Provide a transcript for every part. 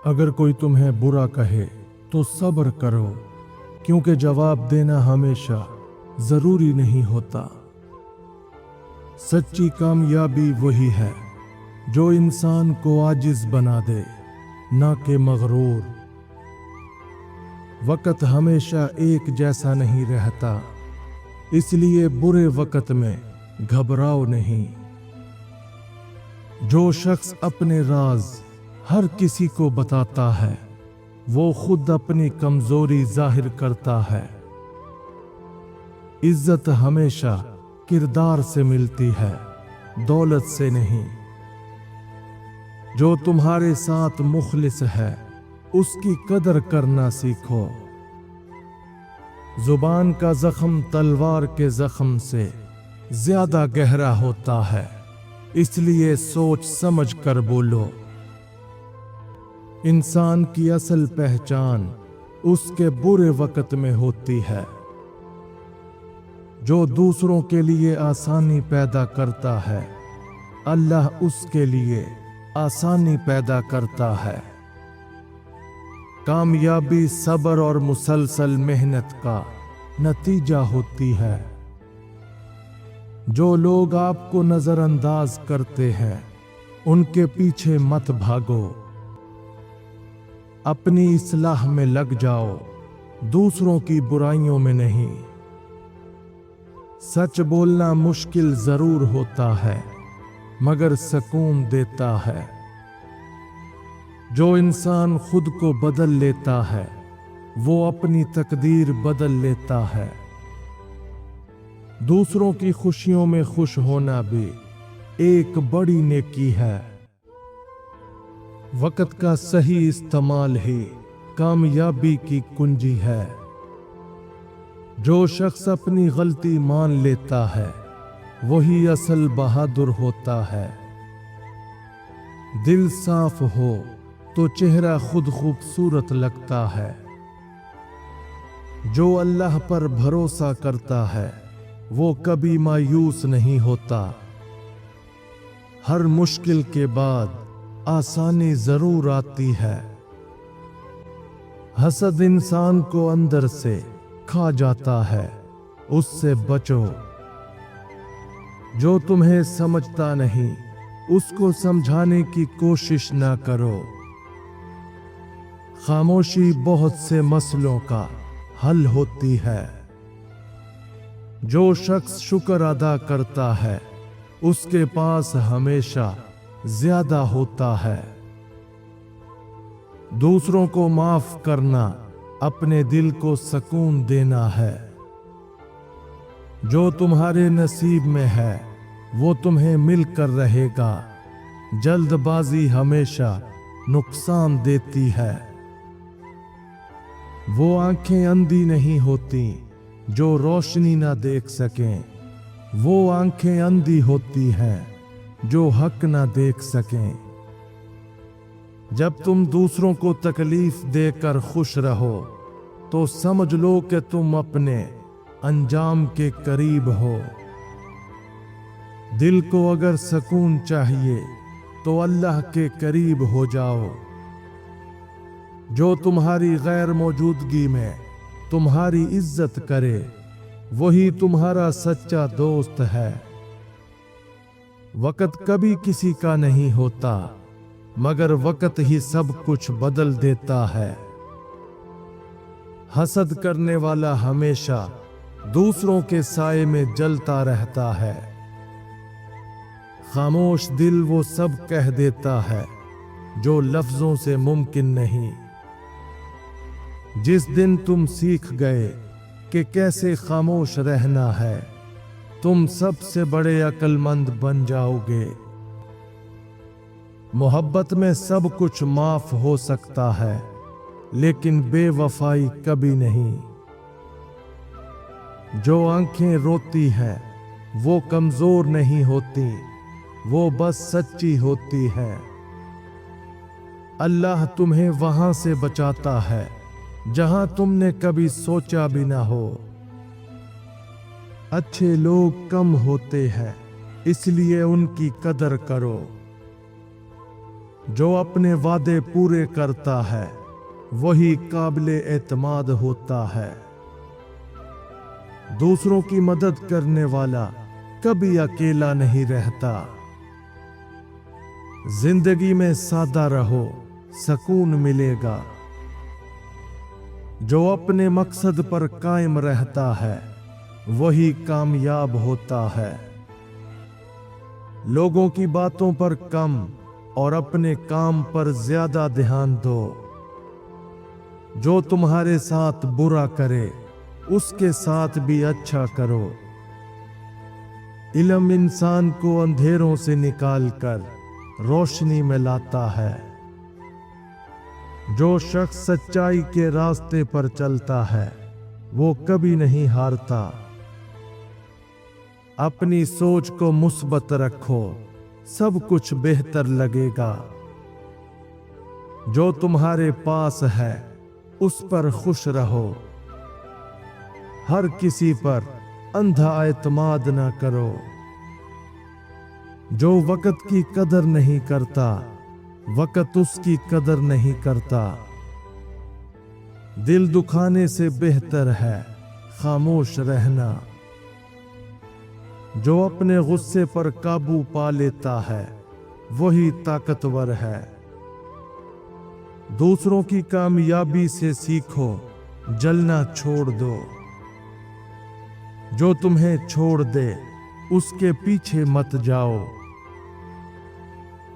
अगर कोई तुम्हें बुरा कहे तो सब्र करो, क्योंकि जवाब देना हमेशा जरूरी नहीं होता। सच्ची कामयाबी वही है जो इंसान को आजिज बना दे, ना कि मगरूर। वक्त हमेशा एक जैसा नहीं रहता, इसलिए बुरे वक्त में घबराओ नहीं। जो शख्स अपने राज हर किसी को बताता है, वो खुद अपनी कमजोरी जाहिर करता है। इज्जत हमेशा किरदार से मिलती है, दौलत से नहीं। जो तुम्हारे साथ मुखलिस है, उसकी कदर करना सीखो। जुबान का जख्म तलवार के जख्म से ज्यादा गहरा होता है, इसलिए सोच समझ कर बोलो। इंसान की असल पहचान उसके बुरे वक्त में होती है। जो दूसरों के लिए आसानी पैदा करता है, अल्लाह उसके लिए आसानी पैदा करता है। कामयाबी सब्र और मुसलसल मेहनत का नतीजा होती है। जो लोग आपको नजरअंदाज करते हैं, उनके पीछे मत भागो। अपनी इस्लाह में लग जाओ, दूसरों की बुराइयों में नहीं। सच बोलना मुश्किल जरूर होता है, मगर सुकून देता है। जो इंसान खुद को बदल लेता है, वो अपनी तकदीर बदल लेता है। दूसरों की खुशियों में खुश होना भी एक बड़ी नेकी है। वक्त का सही इस्तेमाल ही कामयाबी की कुंजी है। जो शख्स अपनी गलती मान लेता है, वही असल बहादुर होता है। दिल साफ हो तो चेहरा खुद खूबसूरत लगता है। जो अल्लाह पर भरोसा करता है, वो कभी मायूस नहीं होता। हर मुश्किल के बाद आसानी जरूर आती है। हसद इंसान को अंदर से खा जाता है, उससे बचो। जो तुम्हें समझता नहीं, उसको समझाने की कोशिश ना करो। खामोशी बहुत से मसलों का हल होती है। जो शख्स शुक्र अदा करता है, उसके पास हमेशा ज्यादा होता है। दूसरों को माफ करना अपने दिल को सुकून देना है। जो तुम्हारे नसीब में है, वो तुम्हें मिलकर रहेगा। जल्दबाजी हमेशा नुकसान देती है। वो आंखें अंधी नहीं होती जो रोशनी ना देख सकें। वो आंखें अंधी होती हैं जो हक ना देख सकें। जब तुम दूसरों को तकलीफ देकर खुश रहो, तो समझ लो कि तुम अपने अंजाम के करीब हो। दिल को अगर सुकून चाहिए, तो अल्लाह के करीब हो जाओ। जो तुम्हारी गैर मौजूदगी में तुम्हारी इज्जत करे, वही तुम्हारा सच्चा दोस्त है। वक्त कभी किसी का नहीं होता, मगर वक्त ही सब कुछ बदल देता है। हसद करने वाला हमेशा दूसरों के साए में जलता रहता है। खामोश दिल वो सब कह देता है जो लफ्जों से मुमकिन नहीं। जिस दिन तुम सीख गए कि कैसे खामोश रहना है, तुम सबसे बड़े अक्लमंद बन जाओगे। मोहब्बत में सब कुछ माफ हो सकता है, लेकिन बेवफाई कभी नहीं। जो आंखें रोती हैं, वो कमजोर नहीं होती, वो बस सच्ची होती है। अल्लाह तुम्हें वहां से बचाता है जहां तुमने कभी सोचा भी ना हो। अच्छे लोग कम होते हैं, इसलिए उनकी कदर करो। जो अपने वादे पूरे करता है वही काबिल एतमाद होता है। दूसरों की मदद करने वाला कभी अकेला नहीं रहता। जिंदगी में सादा रहो, सुकून मिलेगा। जो अपने मकसद पर कायम रहता है वही कामयाब होता है। लोगों की बातों पर कम और अपने काम पर ज्यादा ध्यान दो। जो तुम्हारे साथ बुरा करे उसके साथ भी अच्छा करो। इल्म इंसान को अंधेरों से निकालकर रोशनी में लाता है। जो शख्स सच्चाई के रास्ते पर चलता है वो कभी नहीं हारता। अपनी सोच को मुस्बत रखो, सब कुछ बेहतर लगेगा। जो तुम्हारे पास है उस पर खुश रहो। हर किसी पर अंधा एतमाद न करो। जो वक़्त की कदर नहीं करता वक़्त उसकी कदर नहीं करता। दिल दुखाने से बेहतर है खामोश रहना। जो अपने गुस्से पर काबू पा लेता है वही ताकतवर है। दूसरों की कामयाबी से सीखो, जलना छोड़ दो। जो तुम्हें छोड़ दे उसके पीछे मत जाओ।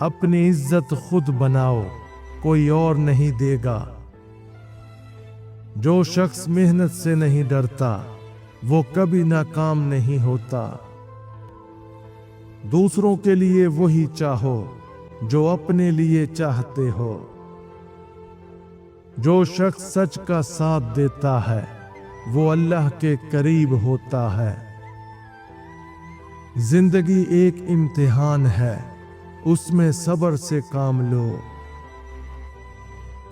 अपनी इज्जत खुद बनाओ, कोई और नहीं देगा। जो शख्स मेहनत से नहीं डरता वो कभी नाकाम नहीं होता। दूसरों के लिए वही चाहो जो अपने लिए चाहते हो। जो शख्स सच का साथ देता है वो अल्लाह के करीब होता है। जिंदगी एक इम्तिहान है, उसमें सब्र से काम लो।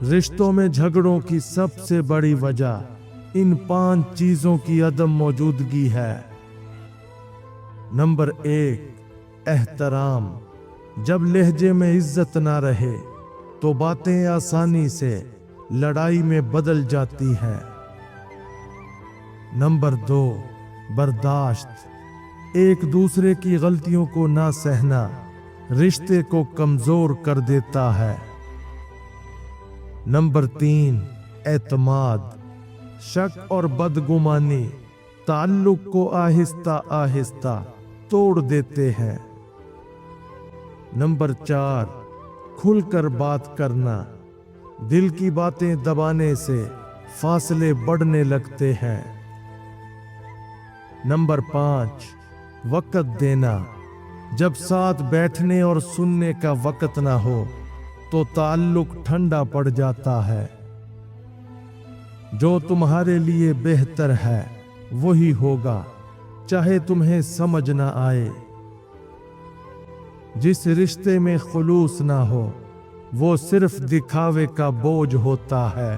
रिश्तों में झगड़ों की सबसे बड़ी वजह इन 5 चीजों की अदम मौजूदगी है। नंबर 1, एहतराम। जब लहजे में इज्जत ना रहे तो बातें आसानी से लड़ाई में बदल जाती हैं। नंबर 2, बर्दाश्त। एक दूसरे की गलतियों को ना सहना रिश्ते को कमजोर कर देता है। नंबर 3, एतमाद। शक और बदगुमानी ताल्लुक को आहिस्ता आहिस्ता तोड़ देते हैं। नंबर 4, खुलकर बात करना। दिल की बातें दबाने से फासले बढ़ने लगते हैं। नंबर 5, वक़्त देना। जब साथ बैठने और सुनने का वक़्त ना हो तो ताल्लुक ठंडा पड़ जाता है। जो तुम्हारे लिए बेहतर है वही होगा, चाहे तुम्हें समझ ना आए। जिस रिश्ते में खुलूस ना हो वो सिर्फ दिखावे का बोझ होता है।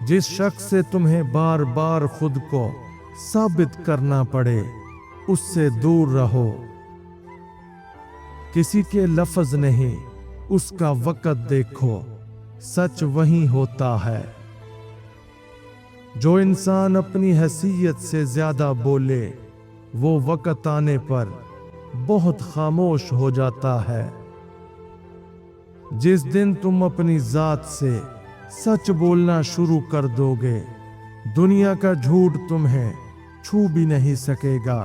जिस शख्स से तुम्हें बार बार खुद को साबित करना पड़े उससे दूर रहो। किसी के लफ्ज नहीं, उसका वक़्त देखो, सच वही होता है। जो इंसान अपनी हैसियत से ज्यादा बोले वो वक़्त आने पर बहुत खामोश हो जाता है। जिस दिन तुम अपनी जात से सच बोलना शुरू कर दोगे दुनिया का झूठ तुम्हें छू भी नहीं सकेगा।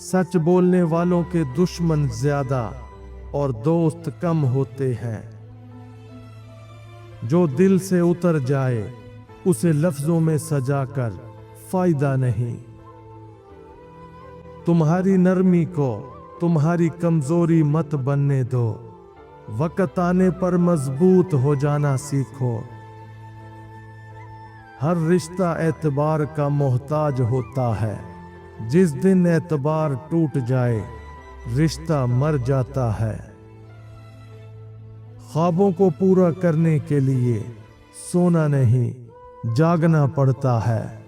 सच बोलने वालों के दुश्मन ज्यादा और दोस्त कम होते हैं। जो दिल से उतर जाए उसे लफ्जों में सजाकर फायदा नहीं। तुम्हारी नरमी को तुम्हारी कमजोरी मत बनने दो। वक़्त आने पर मजबूत हो जाना सीखो। हर रिश्ता एतबार का मोहताज होता है। जिस दिन एतबार टूट जाए रिश्ता मर जाता है। ख्वाबों को पूरा करने के लिए सोना नहीं जागना पड़ता है।